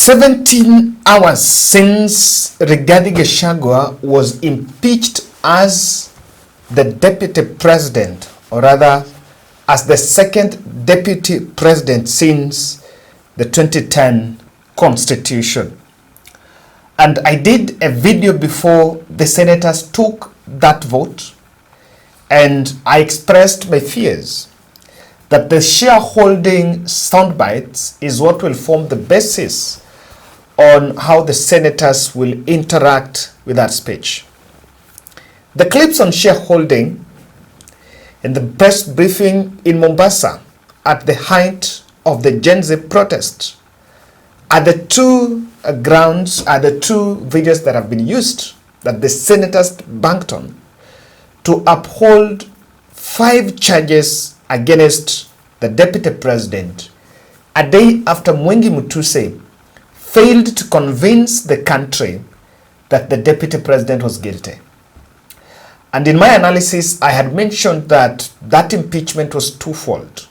17 hours since Rigathi was impeached as the deputy president, or rather as the second deputy president since the 2010 constitution. And I did a video before the senators took that vote, and I expressed my fears that the shareholding soundbites is what will form the basis on how the senators will interact with that speech. The clips on shareholding in the press briefing in Mombasa at the height of the Gen Z protest are the two videos that have been used that the senators banked on to uphold 5 charges against the deputy president a day after Mwengi Mutuse failed to convince the country that the deputy president was guilty. And in my analysis, I had mentioned that that impeachment was twofold,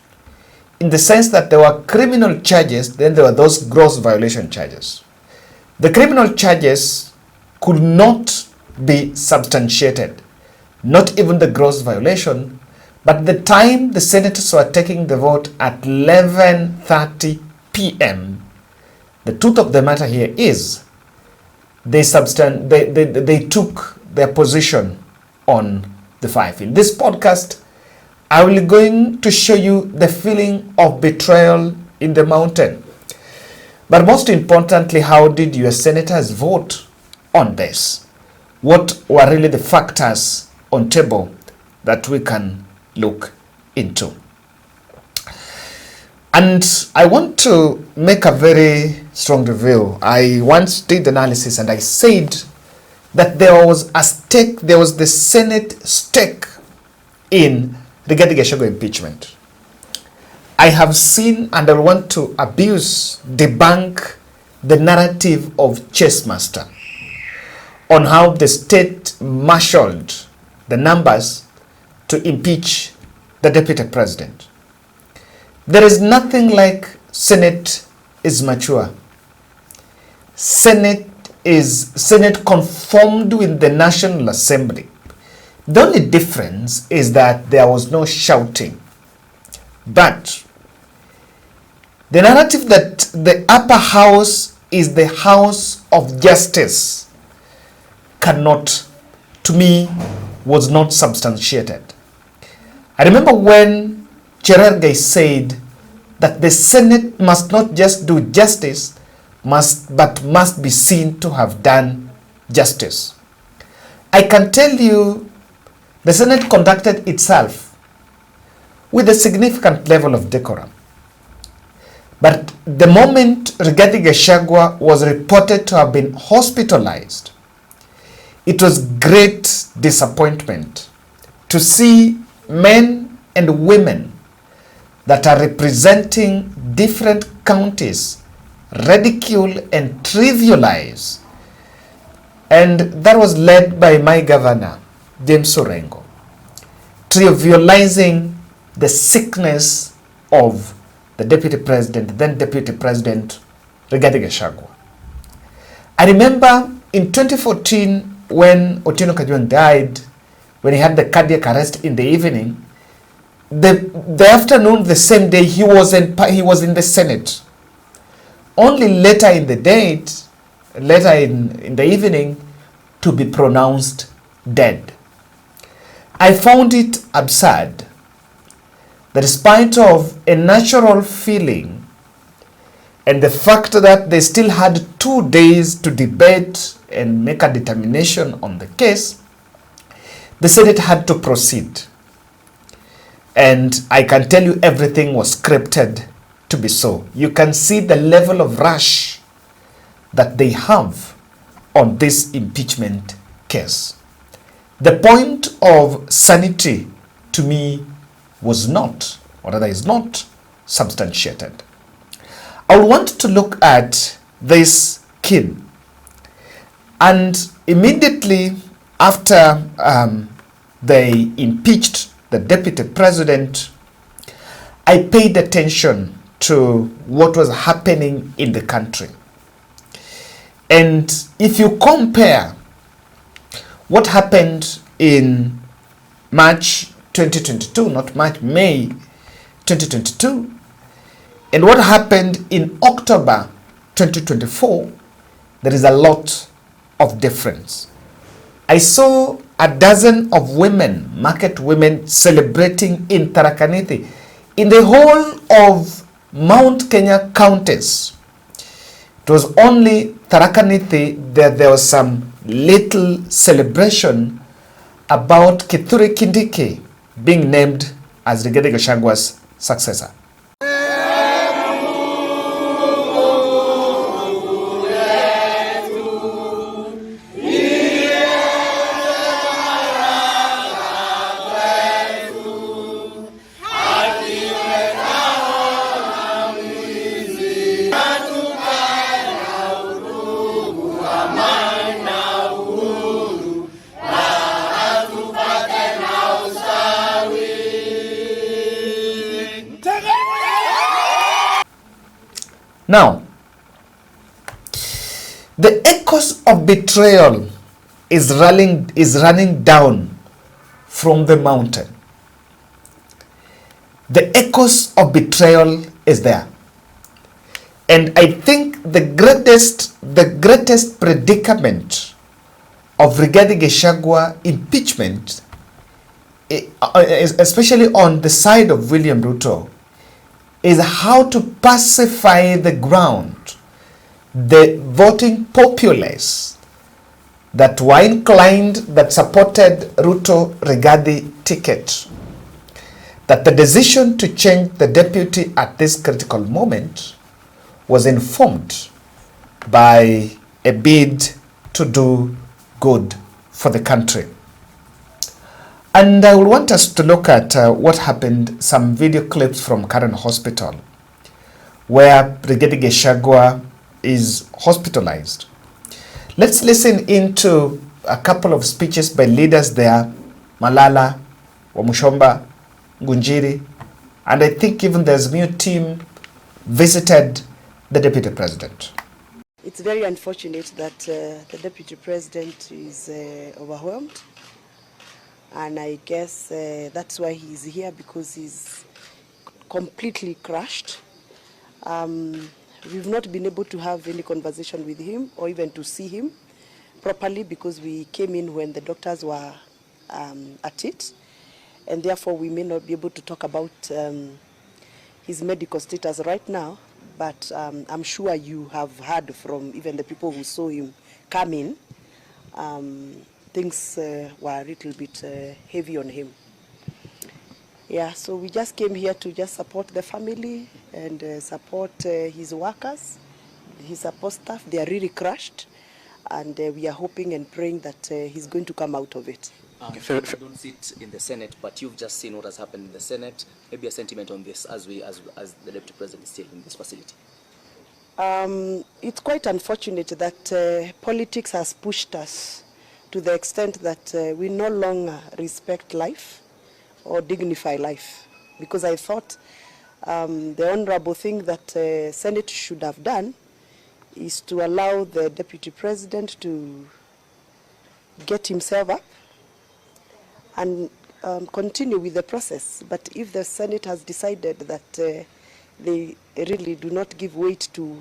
in the sense that there were criminal charges, then there were those gross violation charges. The criminal charges could not be substantiated, not even the gross violation, but the time the senators were taking the vote at 11:30 p.m., the truth of the matter here is they took their position on the 5. In this podcast, I will be going to show you the feeling of betrayal in the mountain. But most importantly, how did your senators vote on this? What were really the factors on table that we can look into? And I want to make a very strong review. I once did analysis and I said that there was a stake, there was the Senate stake in Rigathi impeachment. I have seen, and I want to debunk the narrative of Chess Master on how the state marshaled the numbers to impeach the deputy president. There is nothing like Senate is mature. Senate conformed with the National Assembly. The only difference is that there was no shouting. But the narrative that the upper house is the house of justice cannot, to me, was not substantiated. I remember when Cherargei said that the Senate must not just do justice, but must be seen to have done justice. I can tell you the Senate conducted itself with a significant level of decorum. But the moment Rigathi was reported to have been hospitalized, it was great disappointment to see men and women that are representing different counties ridicule and trivialize. And that was led by my governor, James Orengo, trivializing the sickness of the deputy president, then deputy president Rigathi. I remember in 2014 when Otieno Kajwang died, when he had the cardiac arrest in the evening, the afternoon, the same day, he was in the Senate. Only later in the evening, to be pronounced dead. I found it absurd that despite of a natural feeling and the fact that they still had 2 days to debate and make a determination on the case, the Senate had to proceed. And I can tell you everything was scripted to be so. You can see the level of rush that they have on this impeachment case. The point of sanity to me was not, or rather is not, substantiated. I want to look at this kid. And immediately after they impeached the deputy president, I paid attention to what was happening in the country. And if you compare what happened in March 2022, not March, May 2022, and what happened in October 2024, there is a lot of difference. I saw a dozen of women, market women, celebrating in Tharaka Nithi. In the whole of Mount Kenya counties, it was only Tharaka Nithi that there was some little celebration about Kithure Kindiki being named as Rigathi Gachagwa's successor. Now, the echoes of betrayal is running down from the mountain. The echoes of betrayal is there. And I think the greatest predicament of Rigathi Gachagua impeachment, especially on the side of William Ruto, is how to pacify the ground, the voting populace that were inclined, that supported Ruto Rigathi ticket, that the decision to change the deputy at this critical moment was informed by a bid to do good for the country. And I will want us to look at what happened, some video clips from Karen Hospital, where Rigathi Gachagua is hospitalized. Let's listen into a couple of speeches by leaders there, Malala, Wamushomba, Ngunjiri, and I think even there's a new team visited the Deputy President. It's very unfortunate that the Deputy President is overwhelmed. And I guess that's why he's here, because he's completely crushed. We've not been able to have any conversation with him or even to see him properly, because we came in when the doctors were at it. And therefore we may not be able to talk about his medical status right now. But I'm sure you have heard from even the people who saw him come in. Things were a little bit heavy on him. Yeah, so we just came here to just support the family and support his workers, his support staff. They are really crushed, and we are hoping and praying that he's going to come out of it. You don't sit in the Senate, but you've just seen what has happened in the Senate. Maybe a sentiment on this as the Deputy President is still in this facility. It's quite unfortunate that politics has pushed us to the extent that we no longer respect life or dignify life. Because I thought the honorable thing that Senate should have done is to allow the Deputy President to get himself up and continue with the process. But if the Senate has decided that they really do not give weight to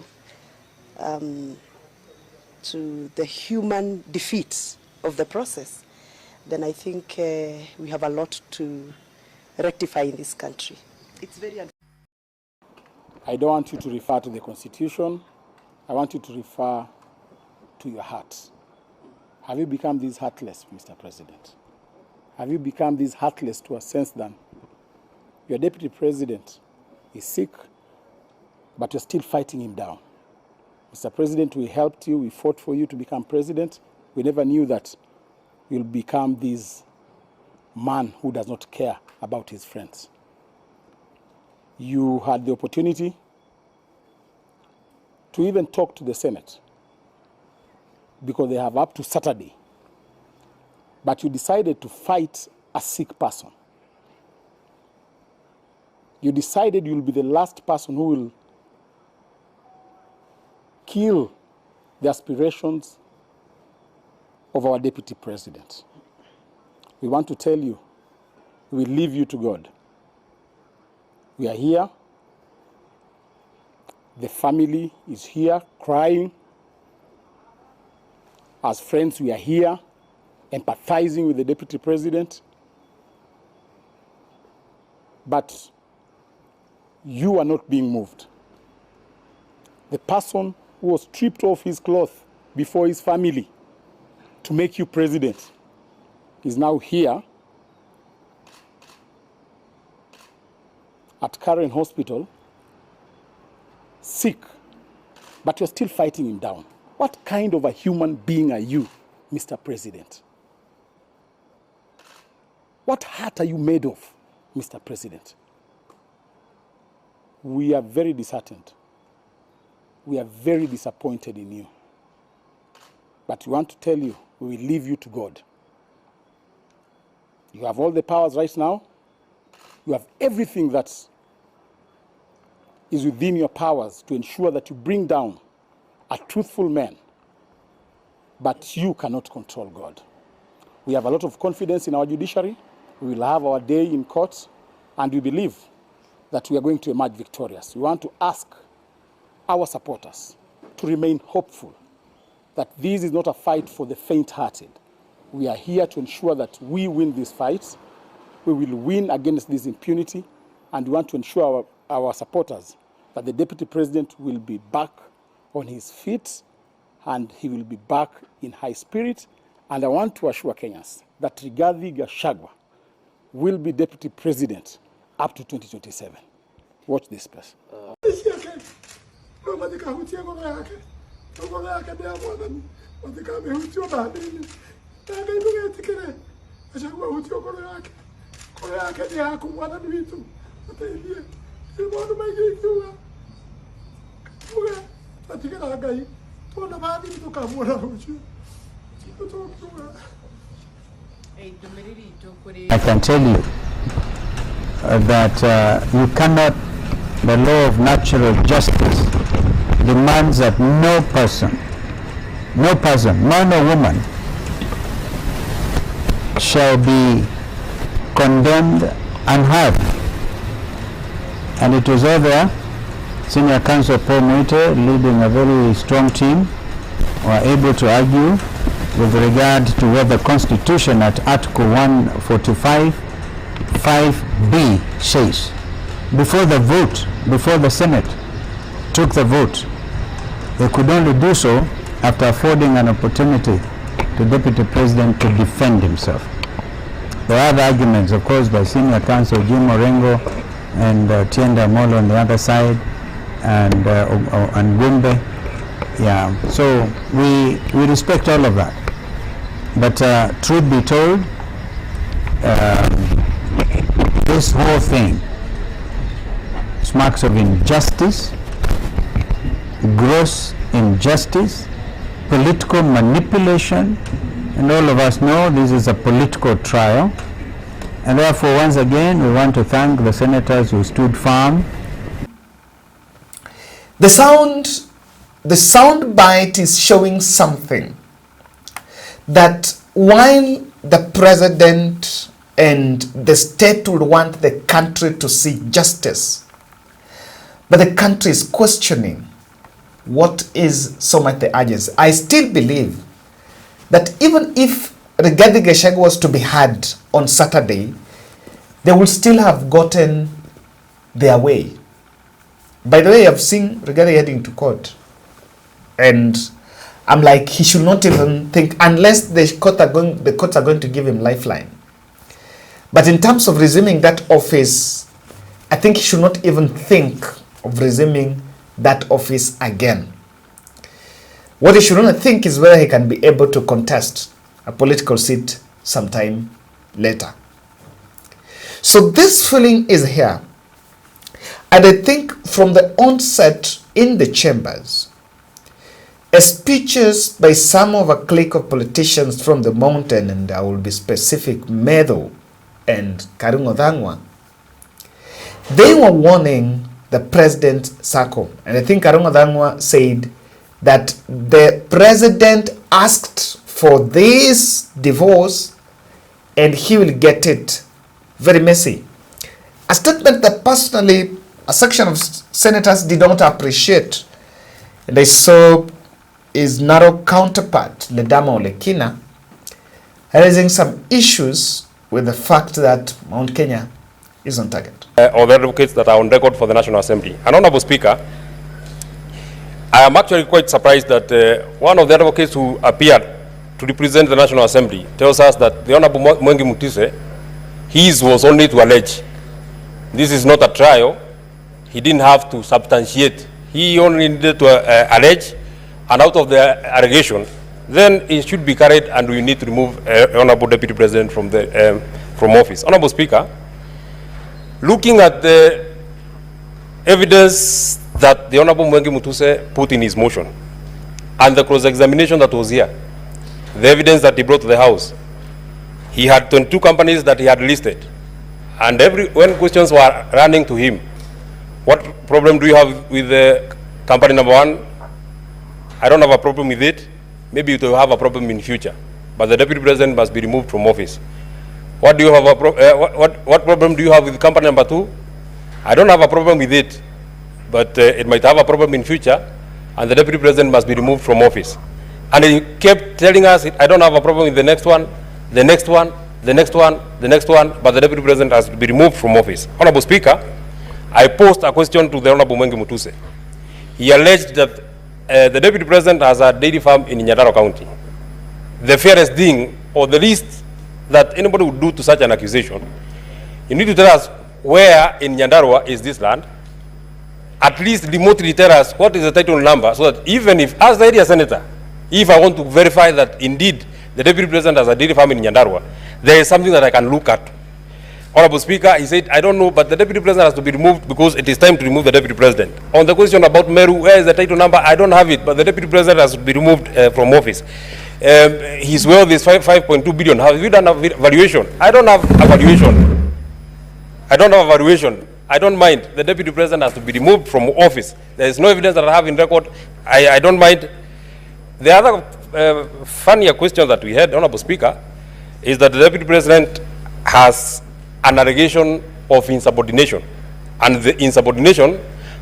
the human defeat of the process, then I think we have a lot to rectify in this country. It's very I don't want you to refer to the Constitution. I want you to refer to your heart. Have you become this heartless, Mr. President? Have you become this heartless to a sense that your Deputy President is sick, but you're still fighting him down? Mr. President, we helped you, we fought for you to become president. We never knew that you'll become this man who does not care about his friends. You had the opportunity to even talk to the Senate, because they have up to Saturday. But you decided to fight a sick person. You decided you'll be the last person who will kill the aspirations of our Deputy President. We want to tell you, we leave you to God. We are here. The family is here crying. As friends, we are here empathizing with the Deputy President. But you are not being moved. The person who was stripped off his cloth before his family to make you president is now here at Karen Hospital, sick, but you're still fighting him down. What kind of a human being are you, Mr. President? What heart are you made of, Mr. President? We are very disheartened. We are very disappointed in you. But we want to tell you, we will leave you to God. You have all the powers right now. You have everything that is within your powers to ensure that you bring down a truthful man. But you cannot control God. We have a lot of confidence in our judiciary. We will have our day in court, and we believe that we are going to emerge victorious. We want to ask our supporters to remain hopeful that this is not a fight for the faint-hearted. We are here to ensure that we win this fight. We will win against this impunity, and we want to ensure our supporters that the Deputy President will be back on his feet and he will be back in high spirit. And I want to assure Kenyans that Rigathi will be Deputy President up to 2027. Watch this space. I can tell you that you cannot, the law of natural justice demands that no person, man or woman, shall be condemned unheard. And it was over, Senior Counsel Paul Mwite, leading a very strong team, were able to argue with regard to what the Constitution at Article 145, 5B says. Before the vote, before the Senate took the vote, they could only do so after affording an opportunity to Deputy President to defend himself. There are other arguments, of course, by Senior Counsel Jim Orengo and Tienda Molo on the other side, and Gumbe. Yeah, so we respect all of that. But truth be told, this whole thing smacks of injustice, gross injustice, political manipulation, and all of us know this is a political trial. And therefore, once again, we want to thank the senators who stood firm. The sound bite is showing something, that while the president and the state would want the country to see justice, but the country is questioning what is so much the urgency. I still believe that even if Rigathi Gachagua was to be heard on Saturday, they will still have gotten their way. By the way, I've seen Rigathi heading to court, and I'm like, he should not even think, unless the courts are going to give him lifeline. But in terms of resuming that office, I think he should not even think of resuming that office again. What he should not think is whether he can be able to contest a political seat sometime later. So this feeling is here. And I think from the onset in the chambers, speeches by some of a clique of politicians from the mountain, and I will be specific, Meadow and Karungo-Ichung'wa, they were warning the president circle. And I think Karungo-Ichung'wa said that the president asked for this divorce and he will get it very messy. A statement that personally a section of senators did not appreciate. And I saw his narrow counterpart, Ledama Olekina, raising some issues with the fact that Mount Kenya is on target. Or the advocates that are on record for the National Assembly. And Honorable Speaker, I am actually quite surprised that one of the advocates who appeared to represent the National Assembly tells us that the Honorable Mwengi Mutise, his was only to allege. This is not a trial. He didn't have to substantiate. He only needed to allege, and out of the allegation, then it should be carried, and we need to remove Honorable Deputy President from office. Honorable Speaker, looking at the evidence that the Honorable Mwengi Mutuse put in his motion, and the cross-examination that was here, the evidence that he brought to the House, he had 22 companies that he had listed, and when questions were running to him, what problem do you have with the company number one? I don't have a problem with it. Maybe you will have a problem in future, but the Deputy President must be removed from office. What do you have what problem do you have with company number two? I don't have a problem with it, but it might have a problem in future, and the Deputy President must be removed from office. And he kept telling us, I don't have a problem with the next one, the next one, the next one, the next one, but the Deputy President has to be removed from office. Honorable Speaker, I posed a question to the Honorable Mwengi Mutuse. He alleged that the Deputy President has a dairy farm in Nyandarua County. The fairest thing, or the least that anybody would do to such an accusation, you need to tell us where in Nyandarua is this land. At least remotely tell us what is the title number, so that even if, as the area senator, if I want to verify that indeed the Deputy President has a dairy farm in Nyandarua, there is something that I can look at. Honorable Speaker, he said, I don't know, but the Deputy President has to be removed because it is time to remove the Deputy President. On the question about Meru, where is the title number? I don't have it, but the Deputy President has to be removed from office. His wealth is 5.2 billion. Have you done a valuation? I don't have a valuation. I don't have a valuation. I don't mind. The Deputy President has to be removed from office. There is no evidence that I have in record. I don't mind. The other funnier question that we had, Honorable Speaker, is that the Deputy President has an allegation of insubordination, and the insubordination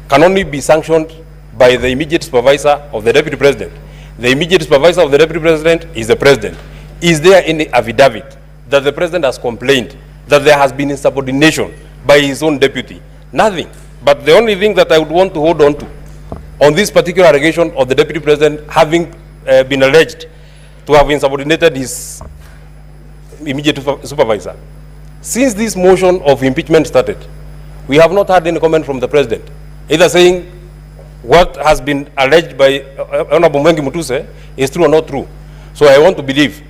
can only be sanctioned by the immediate supervisor of the Deputy President. The immediate supervisor of the Deputy President is the President. Is there any affidavit that the President has complained that there has been insubordination by his own deputy? Nothing. But the only thing that I would want to hold on to on this particular allegation of the Deputy President having been alleged to have insubordinated his immediate supervisor. Since this motion of impeachment started, we have not had any comment from the President, either saying what has been alleged by Honorable Mwengi Mutuse is true or not true. So I want to believe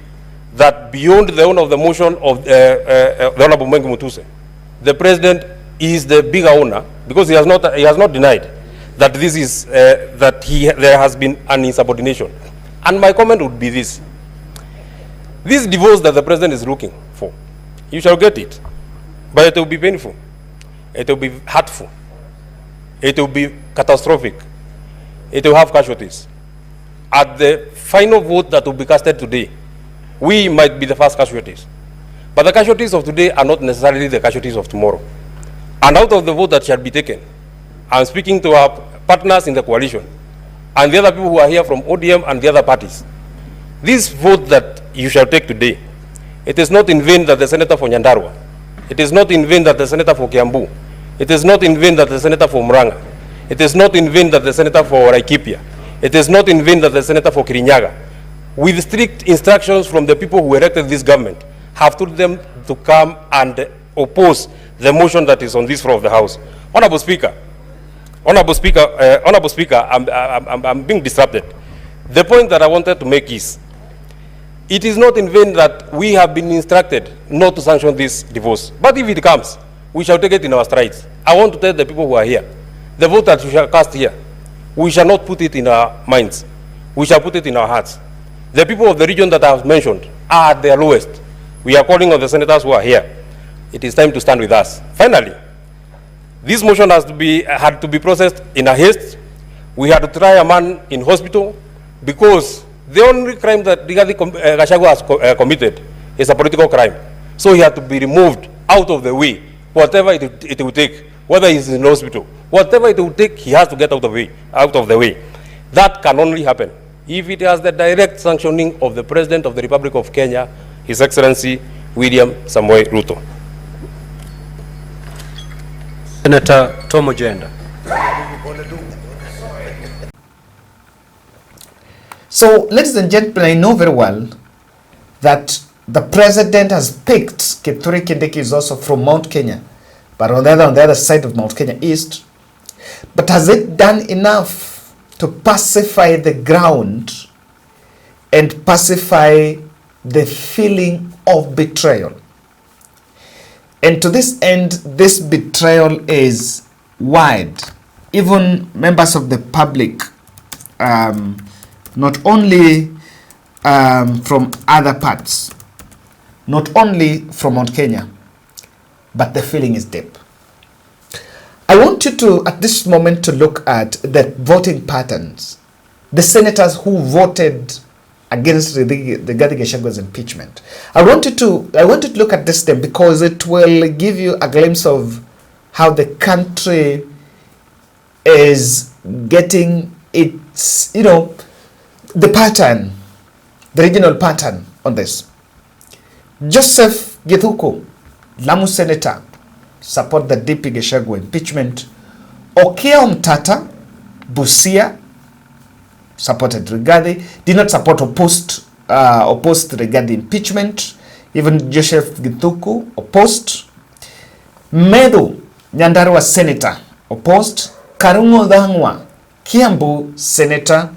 that beyond the owner of the motion of the Honorable Mwengi Mutuse, the President is the bigger owner, because he has not denied that this is there has been an insubordination. And my comment would be this: this divorce that the President is looking for, you shall get it, but it will be painful, it will be hurtful, it will be catastrophic, it will have casualties. At the final vote that will be casted today, we might be the first casualties, but the casualties of today are not necessarily the casualties of tomorrow. And out of the vote that shall be taken, I'm speaking to our partners in the coalition and the other people who are here from ODM and the other parties. This vote that you shall take today, it is not in vain that the senator for Nyandarua, it is not in vain that the senator for Kiambu, it is not in vain that the senator for Murang'a, it is not in vain that the senator for Laikipia, it is not in vain that the senator for Kirinyaga, with strict instructions from the people who elected this government, have told them to come and oppose the motion that is on this floor of the House. Honorable Speaker, I'm being disrupted. The point that I wanted to make is, it is not in vain that we have been instructed not to sanction this divorce. But if it comes, we shall take it in our strides. I want to tell the people who are here, the vote that we shall cast here, we shall not put it in our minds. We shall put it in our hearts. The people of the region that I have mentioned are at their lowest. We are calling on the senators who are here. It is time to stand with us. Finally, this motion had to be processed in a haste. We had to try a man in hospital because the only crime that Rigathi Gachagua has committed is a political crime. So he had to be removed out of the way, whatever it will take, whether he's in hospital, whatever it will take, he has to get out of the way. That can only happen if it has the direct sanctioning of the President of the Republic of Kenya, His Excellency William Samoei Ruto. Senator Tom Ojenda. So, ladies and gentlemen, I know very well that the president has picked Kithure Kindiki is also from Mount Kenya, but on the other side of Mount Kenya East. But has it done enough to pacify the ground and pacify the feeling of betrayal? And to this end, this betrayal is wide. Even members of the public, not only from other parts, not only from Mount Kenya, but the feeling is deep. I want you to, at this moment, to look at the voting patterns. The senators who voted against the Rigathi Gachagwa's impeachment. I want you to look at this thing because it will give you a glimpse of how the country is getting its, the pattern, the regional pattern on this. Joseph Githuku, Lamu Senator, support the DP Gachagua impeachment. Okia Omtata, Busia, supported Rigathi, did not support opposed Rigathi impeachment. Even Joseph Githuku opposed. Medu Nyandarua Senator opposed. Karungo Dhangwa Kiambu Senator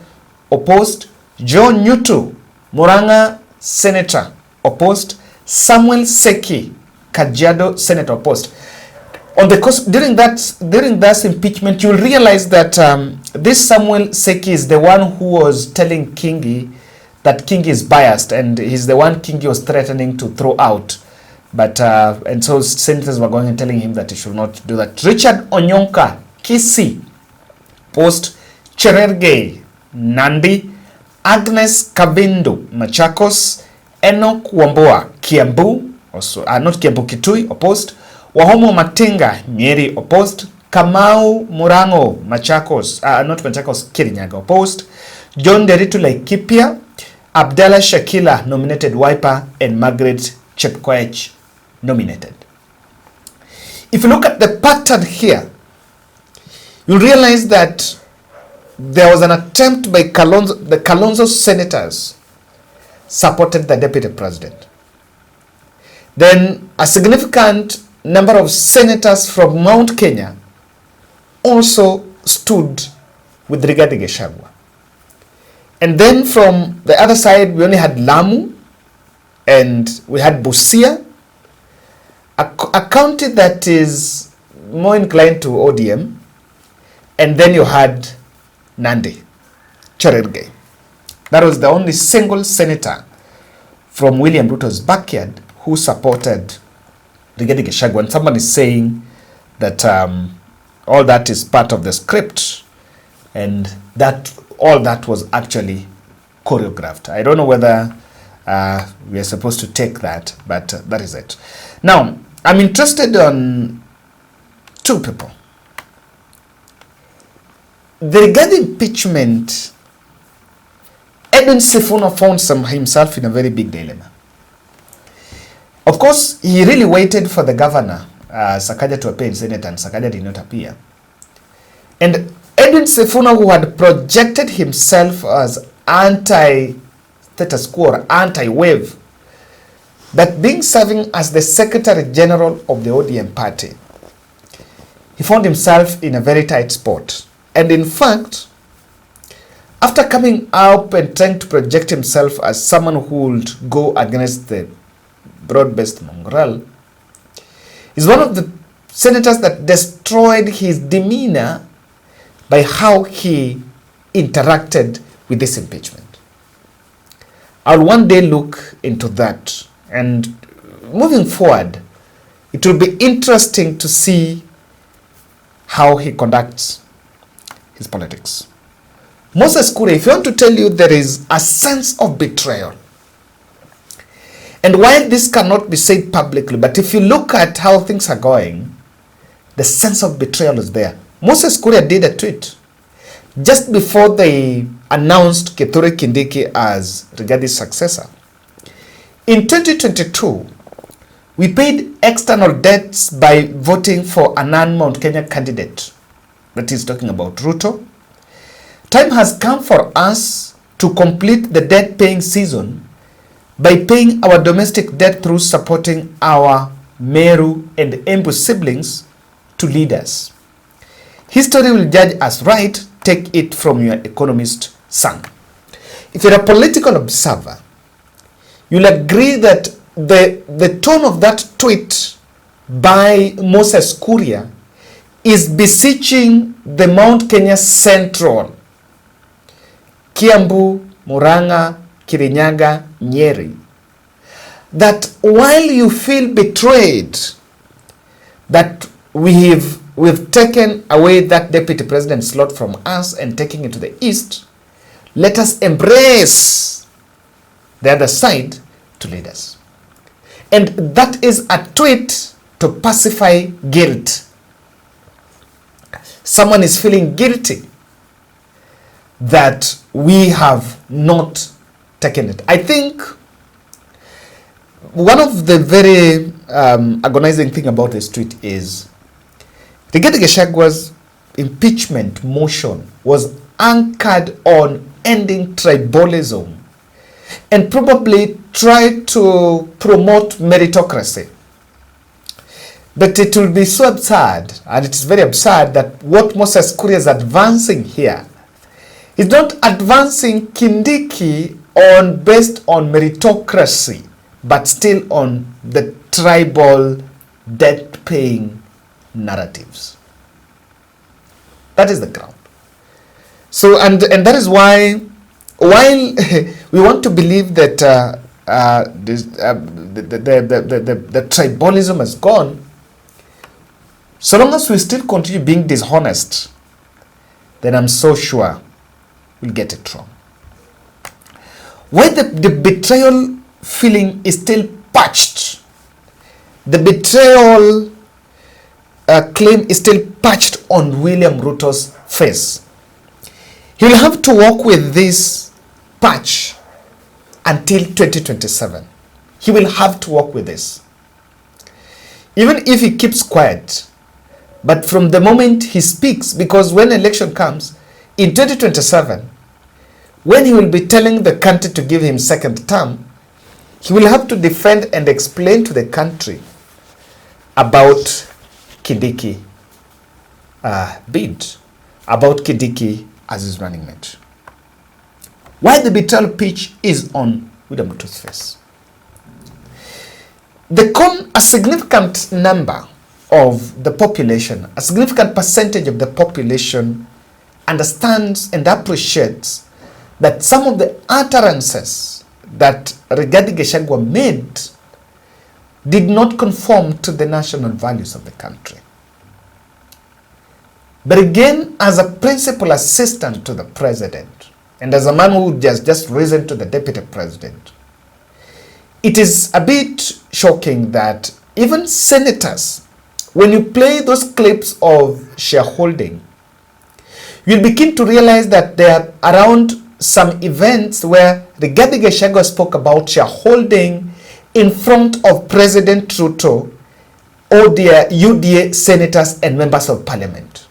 opposed. John Nyutu Murang'a Senator opposed. Samuel Seki Kajiado Senator opposed. On the course, during that impeachment, you'll realize that this Samuel Seki is the one who was telling Kingi that Kingi is biased, and he's the one Kingi was threatening to throw out. But and so senators were going and telling him that he should not do that. Richard Onyonka Kisi post. Cherergei Nandi, Agnes Kabindu Machakos, Enoch Wambua Kiambu, also not Kiambu Kitui opposed. Wahomo Matinga Nyeri opposed. Kamau Murango Machakos, not Machakos, Kirinyaga opposed. John Deritu Laikipia, Abdallah Shakila nominated Wiper, and Margaret Chepkoech nominated. If you look at the pattern here, you'll realize that there was an attempt by the Kalonzo senators supported the deputy president. Then a significant number of senators from Mount Kenya also stood with Rigathi Gachagua. And then from the other side, we only had Lamu and we had Busia, a county that is more inclined to ODM. And then you had Nandi, Cherergei. That was the only single senator from William Ruto's backyard who supported Rigathi Gachagua. And someone is saying that all that is part of the script and that all that was actually choreographed. I don't know whether we are supposed to take that, but that is it. Now, I'm interested on two people. The Rigathi impeachment, Edwin Sifuna found himself in a very big dilemma. Of course, he really waited for the governor, Sakaja, to appear in Senate, and Sakaja did not appear. And Edwin Sifuna, who had projected himself as anti-status quo or anti-wave, but being serving as the Secretary General of the ODM party, he found himself in a very tight spot. And in fact, after coming up and trying to project himself as someone who would go against the broad-based mongrel, he's one of the senators that destroyed his demeanor by how he interacted with this impeachment. I'll one day look into that, and moving forward, it will be interesting to see how he conducts his politics. Moses Kuria, if you want to tell you there is a sense of betrayal, and while this cannot be said publicly, but if you look at how things are going, the sense of betrayal is there. Moses Kuria did a tweet just before they announced Kithure Kindiki as Rigathi's successor. In 2022, we paid external debts by voting for a non-Mount Kenya candidate. That is talking about Ruto. Time has come for us to complete the debt-paying season by paying our domestic debt through supporting our Meru and Embu siblings to lead us. History will judge us right. Take it from your economist son. If you're a political observer, you'll agree that the tone of that tweet by Moses Kuria is beseeching the Mount Kenya Central, Kiambu, Murang'a, Kirinyaga, Nyeri, that while you feel betrayed that we've taken away that deputy president slot from us and taking it to the east, let us embrace the other side to lead us. And that is a tweet to pacify guilt. Someone is feeling guilty that we have not taken it. I think one of the very agonizing thing about this tweet is Rigathi Gachagwa's impeachment motion was anchored on ending tribalism and probably tried to promote meritocracy. But it will be so absurd, and it is very absurd, that what Moses Kuria is advancing here is not advancing Kindiki based on meritocracy, but still on the tribal debt-paying narratives. That is the ground. So, and that is why, while we want to believe that the tribalism has gone, so long as we still continue being dishonest, then I'm so sure we'll get it wrong. Why the betrayal feeling is still patched, the betrayal claim is still patched on William Ruto's face. He'll have to work with this patch until 2027. He will have to work with this. Even if he keeps quiet, but from the moment he speaks, because when election comes in 2027, when he will be telling the country to give him second term, he will have to defend and explain to the country about Kindiki bid, about Kindiki as his running mate. Why the betrayal pitch is on William Ruto's face. A significant number of the population, a significant percentage of the population understands and appreciates that some of the utterances that Rigathi Gachagua made did not conform to the national values of the country. But again, as a principal assistant to the president, and as a man who just risen to the deputy president, it is a bit shocking that even senators, when you play those clips of shareholding, you'll begin to realize that they are around some events where Rigathi Gachagua spoke about shareholding in front of President Ruto, UDA senators and members of parliament.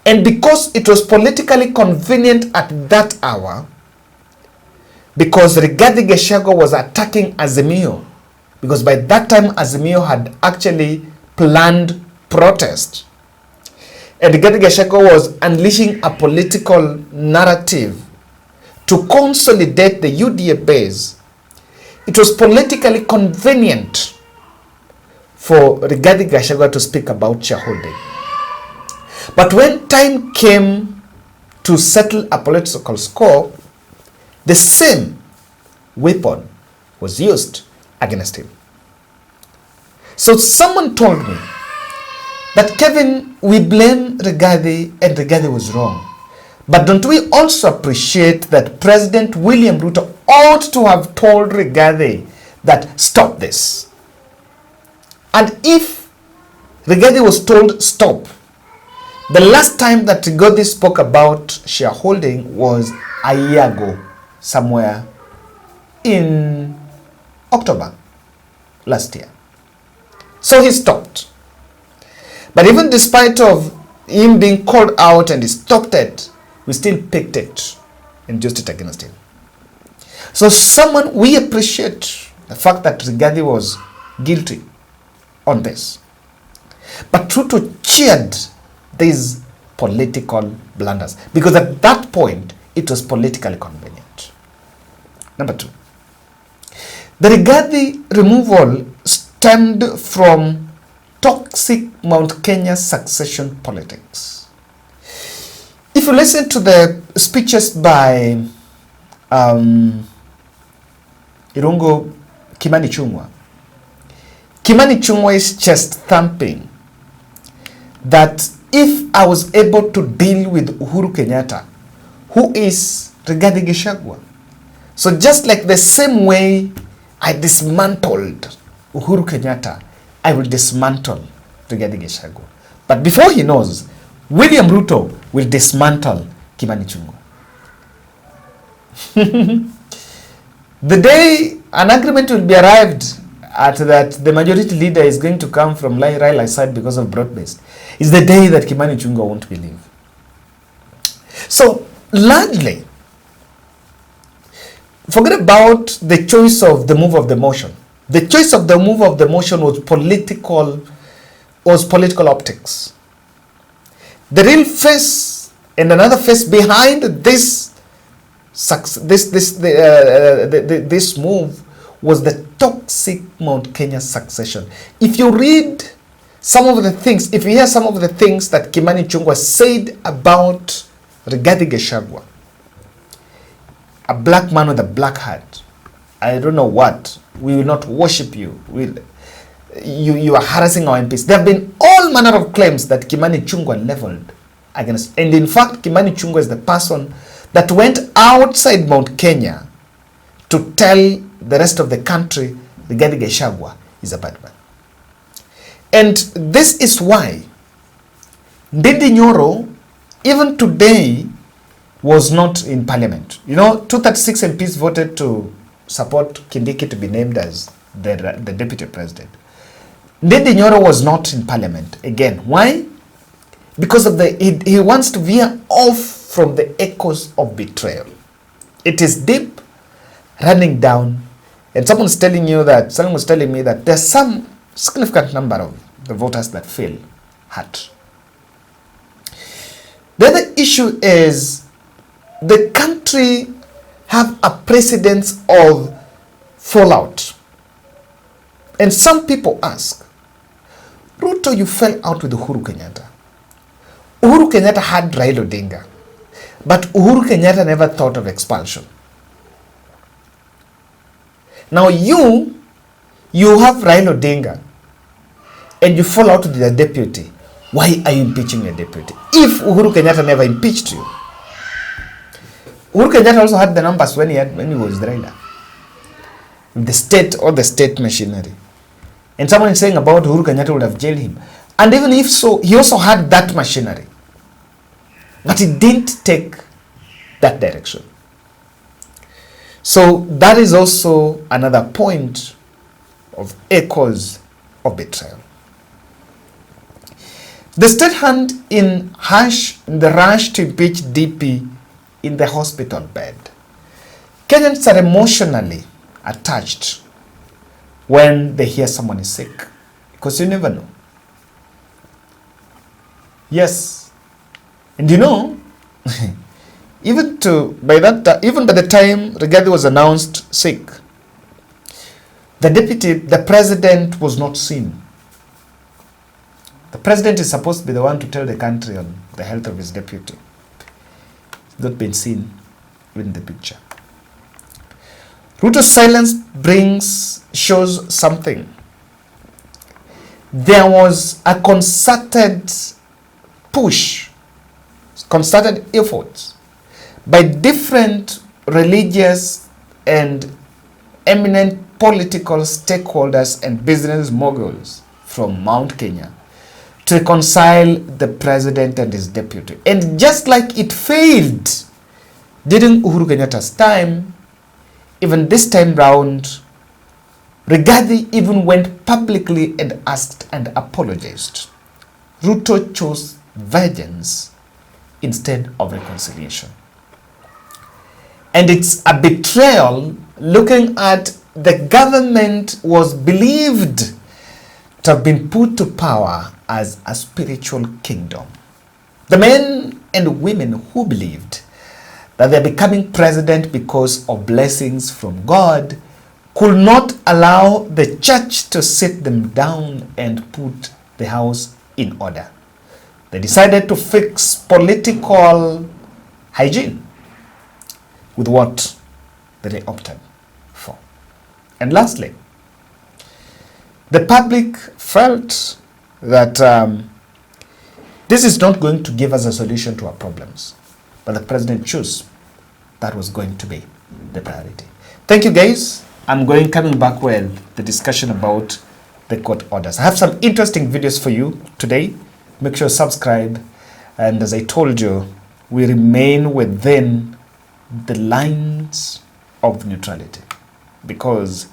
And because it was politically convenient at that hour, because Rigathi Gachagua was attacking Azimio, because by that time Azimio had actually planned protest, and Rigathi Gachagua was unleashing a political narrative to consolidate the UDA base, it was politically convenient for Rigathi Gachagua to speak about shareholding. But when time came to settle a political score, the same weapon was used against him. So someone told me that, Kevin, we blame Rigathi and Rigathi was wrong. But don't we also appreciate that President William Ruto ought to have told Rigathi that stop this? And if Rigathi was told stop, the last time that Rigathi spoke about shareholding was a year ago, somewhere in October last year. So he stopped. But even despite of him being called out and he stopped it, we still picked it and used it against him. So someone, we appreciate the fact that Rigathi was guilty on this. But Ruto cheered these political blunders because at that point it was politically convenient. Number two, the Rigathi removal stemmed from toxic Mount Kenya succession politics. If you listen to the speeches by Kimani-Ichung'wa, Kimani-Ichung'wa is chest thumping that if I was able to deal with Uhuru Kenyatta, who is Rigathi Gachagua, so just like the same way I dismantled Uhuru Kenyatta, I will dismantle Rigathi Gachagua. But before he knows, William Ruto will dismantle Kimani-Ichung'wa. The day an agreement will be arrived at that the majority leader is going to come from Raila's side because of broad-based is the day that Kimani-Ichung'wa won't believe. So largely, forget about the choice of the move of the motion. The choice of the move of the motion was political optics. The real face and another face behind this move was the toxic Mount Kenya succession. If you read some of the things, if you hear some of the things that Kimani-Ichung'wa said about Rigathi Gachagua, a black man with a black heart, I don't know what, we will not worship you. You are harassing our MPs. There have been all manner of claims that Kimani-Ichung'wa leveled against. And in fact, Kimani-Ichung'wa is the person that went outside Mount Kenya to tell the rest of the country Rigathi Gachagua is a bad man. And this is why Ndindi Nyoro, even today, was not in parliament. You know, 236 MPs voted to support Kindiki to be named as the deputy president. Ndindi Nyoro was not in parliament. Again, why? Because of he wants to veer off from the echoes of betrayal. It is deep, running down, and someone was telling me that there's some significant number of the voters that feel hurt. The other issue is the country have a precedence of fallout. And some people ask, Ruto, you fell out with Uhuru Kenyatta. Uhuru Kenyatta had Raila Odinga, but Uhuru Kenyatta never thought of expulsion. Now you have Raila Odinga and you fall out with the deputy. Why are you impeaching your deputy? If Uhuru Kenyatta never impeached you. Uhuru Kenyatta also had the numbers when he was Raila. The state machinery. And someone is saying about Uhuru Kenyatta would have jailed him. And even if so, he also had that machinery. But he didn't take that direction. So that is also another point of echoes of betrayal. The state hand in the rush to impeach DP in the hospital bed. Kenyans are emotionally attached when they hear someone is sick, because you never know. Yes, and you know, even by the time Rigathi was announced sick, the president was not seen. The president is supposed to be the one to tell the country on the health of his deputy. He's not been seen in the picture. Ruto's silence shows something. There was a concerted push. It's concerted efforts by different religious and eminent political stakeholders and business moguls from Mount Kenya to reconcile the president and his deputy. And just like it failed during Uhuru Kenyatta's time, even this time round, Rigathi even went publicly and asked and apologized. Ruto chose vengeance instead of reconciliation. And it's a betrayal looking at the government was believed to have been put to power as a spiritual kingdom. The men and women who believed that they're becoming president because of blessings from God could not allow the church to sit them down and put the house in order. They decided to fix political hygiene with what they opted for. And lastly, the public felt that this is not going to give us a solution to our problems, but the president chose that was going to be the priority. Thank you, guys. I'm coming back with the discussion about the court orders. I have some interesting videos for you today. Make sure you subscribe. And as I told you, we remain within the lines of neutrality, because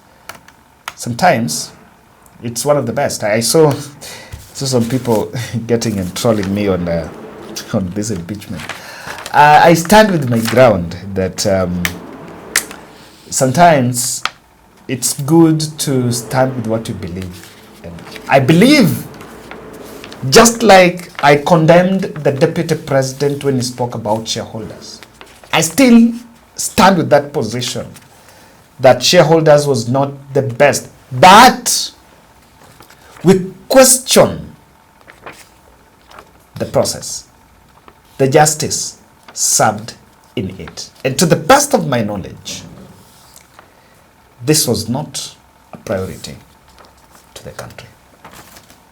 sometimes it's one of the best. I saw some people getting and trolling me on this impeachment. I stand with my ground that sometimes it's good to stand with what you believe. And I believe, just like I condemned the deputy president when he spoke about shareholders, I still stand with that position that shareholders was not the best. But we question the process, the justice served in it. And to the best of my knowledge, this was not a priority to the country.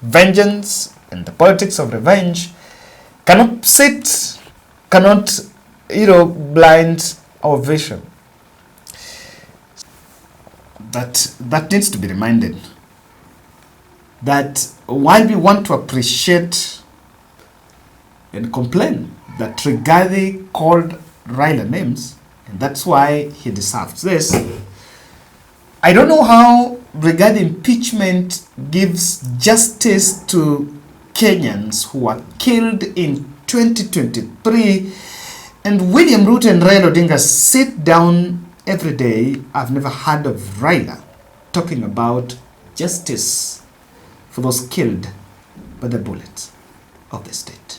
Vengeance and the politics of revenge cannot blind our vision. That needs to be reminded, that while we want to appreciate and complain that Rigathi called Raila names, and that's why he deserves this, I don't know how Rigathi impeachment gives justice to Kenyans who were killed in 2023, and William Ruto and Raila Odinga sit down every day. I've never heard of Raila talking about justice for those killed by the bullets of the state.